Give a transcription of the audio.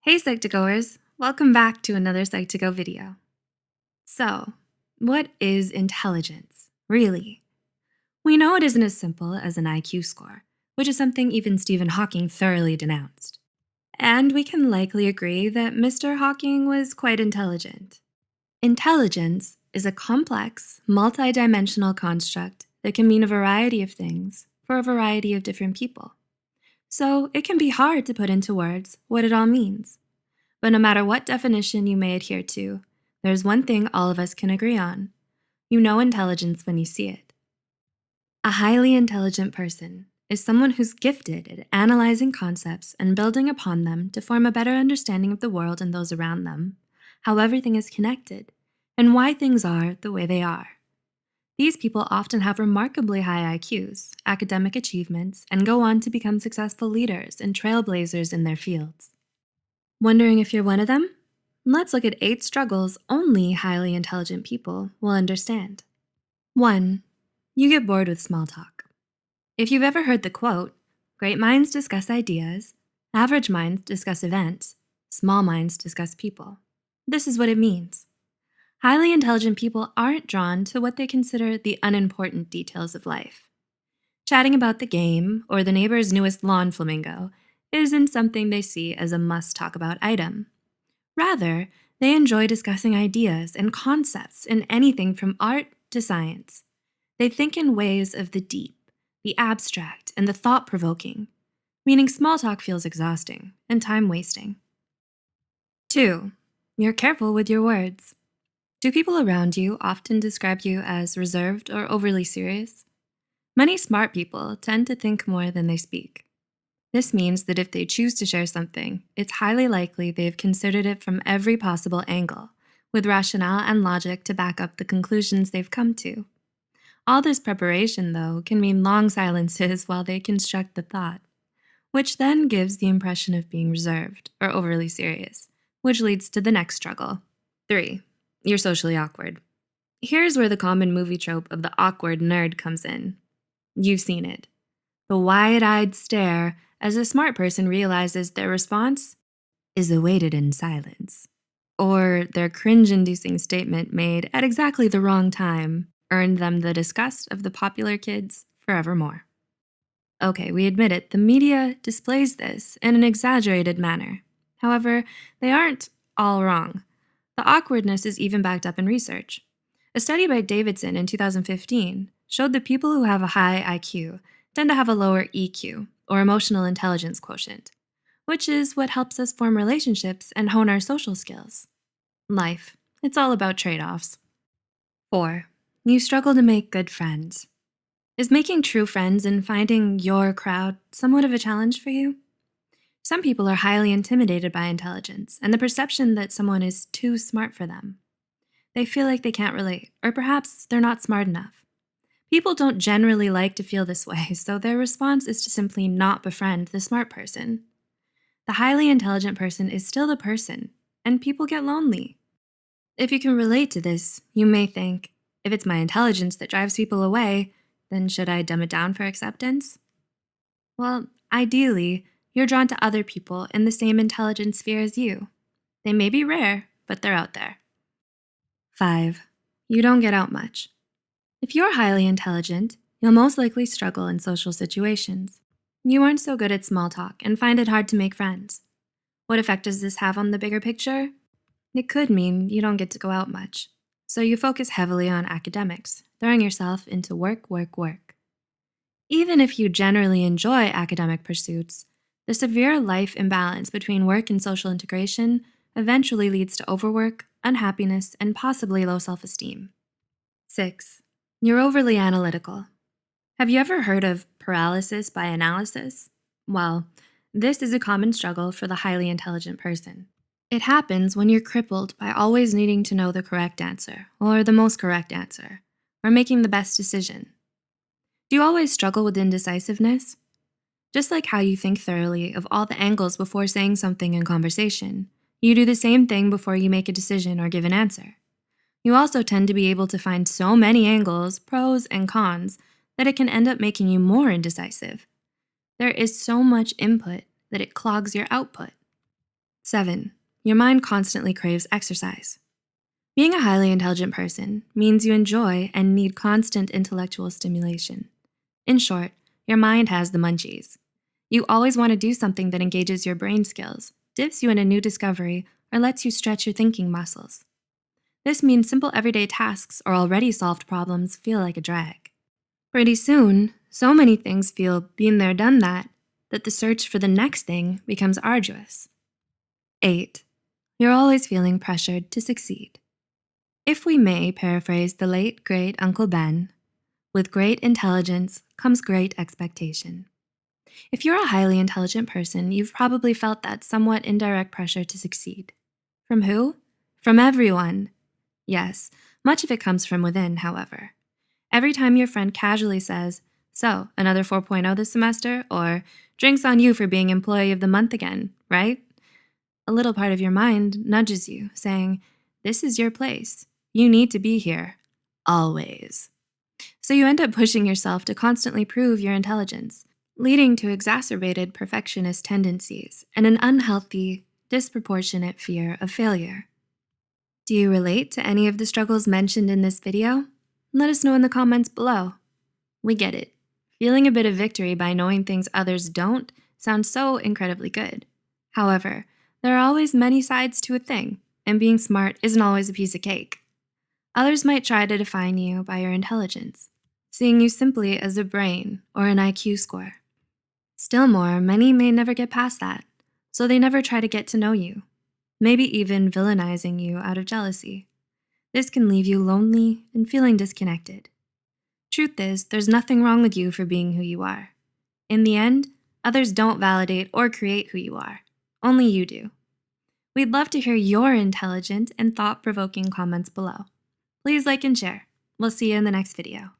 Hey Psych2Goers, welcome back to another Psych2Go video. So, what is intelligence, really? We know it isn't as simple as an IQ score, which is something even Stephen Hawking thoroughly denounced. And we can likely agree that Mr. Hawking was quite intelligent. Intelligence is a complex, multidimensional construct that can mean a variety of things for a variety of different people. So it can be hard to put into words what it all means. But no matter what definition you may adhere to, there's one thing all of us can agree on. You know intelligence when you see it. A highly intelligent person is someone who's gifted at analyzing concepts and building upon them to form a better understanding of the world and those around them, how everything is connected, and why things are the way they are. These people often have remarkably high IQs, academic achievements, and go on to become successful leaders and trailblazers in their fields. Wondering if you're one of them? Let's look at 8 struggles only highly intelligent people will understand. 1. You get bored with small talk. If you've ever heard the quote, "Great minds discuss ideas, average minds discuss events, small minds discuss people," this is what it means. Highly intelligent people aren't drawn to what they consider the unimportant details of life. Chatting about the game or the neighbor's newest lawn flamingo isn't something they see as a must-talk-about item. Rather, they enjoy discussing ideas and concepts in anything from art to science. They think in ways of the deep, the abstract, and the thought-provoking, meaning small talk feels exhausting and time-wasting. 2. You're careful with your words. Do people around you often describe you as reserved or overly serious? Many smart people tend to think more than they speak. This means that if they choose to share something, it's highly likely they've considered it from every possible angle, with rationale and logic to back up the conclusions they've come to. All this preparation, though, can mean long silences while they construct the thought, which then gives the impression of being reserved or overly serious, which leads to the next struggle. 3. You're socially awkward. Here's where the common movie trope of the awkward nerd comes in. You've seen it. The wide-eyed stare as a smart person realizes their response is awaited in silence. Or their cringe-inducing statement made at exactly the wrong time earned them the disgust of the popular kids forevermore. Okay, we admit it, the media displays this in an exaggerated manner. However, they aren't all wrong. The awkwardness is even backed up in research. A study by Davidson in 2015 showed that people who have a high IQ tend to have a lower EQ, or emotional intelligence quotient, which is what helps us form relationships and hone our social skills. Life, it's all about trade-offs. 4. You struggle to make good friends. Is making true friends and finding your crowd somewhat of a challenge for you? Some people are highly intimidated by intelligence and the perception that someone is too smart for them. They feel like they can't relate, or perhaps they're not smart enough. People don't generally like to feel this way, so their response is to simply not befriend the smart person. The highly intelligent person is still the person, and people get lonely. If you can relate to this, you may think, if it's my intelligence that drives people away, then should I dumb it down for acceptance? Well, ideally, you're drawn to other people in the same intelligence sphere as you. They may be rare, but they're out there. 5. You don't get out much. If you're highly intelligent, you'll most likely struggle in social situations. You aren't so good at small talk and find it hard to make friends. What effect does this have on the bigger picture? It could mean you don't get to go out much, so you focus heavily on academics, throwing yourself into work. Even if you generally enjoy academic pursuits, the severe life imbalance between work and social integration eventually leads to overwork, unhappiness, and possibly low self-esteem. 6. You're overly analytical. Have you ever heard of paralysis by analysis? Well, this is a common struggle for the highly intelligent person. It happens when you're crippled by always needing to know the correct answer, or the most correct answer, or making the best decision. Do you always struggle with indecisiveness? Just like how you think thoroughly of all the angles before saying something in conversation, you do the same thing before you make a decision or give an answer. You also tend to be able to find so many angles, pros and cons, that it can end up making you more indecisive. There is so much input that it clogs your output. 7. Your mind constantly craves exercise. Being a highly intelligent person means you enjoy and need constant intellectual stimulation. In short, your mind has the munchies. You always want to do something that engages your brain skills, dips you in a new discovery, or lets you stretch your thinking muscles. This means simple everyday tasks or already solved problems feel like a drag. Pretty soon, so many things feel been there, done that the search for the next thing becomes arduous. 8. You're always feeling pressured to succeed. If we may paraphrase the late, great Uncle Ben, with great intelligence comes great expectation. If you're a highly intelligent person, you've probably felt that somewhat indirect pressure to succeed. From who? From everyone. Yes, much of it comes from within, however. Every time your friend casually says, "So, another 4.0 this semester?" or "Drinks on you for being employee of the month again, right?" A little part of your mind nudges you, saying, "This is your place. You need to be here. Always." So you end up pushing yourself to constantly prove your intelligence, leading to exacerbated perfectionist tendencies and an unhealthy, disproportionate fear of failure. Do you relate to any of the struggles mentioned in this video? Let us know in the comments below. We get it. Feeling a bit of victory by knowing things others don't sounds so incredibly good. However, there are always many sides to a thing, and being smart isn't always a piece of cake. Others might try to define you by your intelligence, seeing you simply as a brain or an IQ score. Still more, many may never get past that, so they never try to get to know you, maybe even villainizing you out of jealousy. This can leave you lonely and feeling disconnected. Truth is, there's nothing wrong with you for being who you are. In the end, others don't validate or create who you are. Only you do. We'd love to hear your intelligent and thought-provoking comments below. Please like and share. We'll see you in the next video.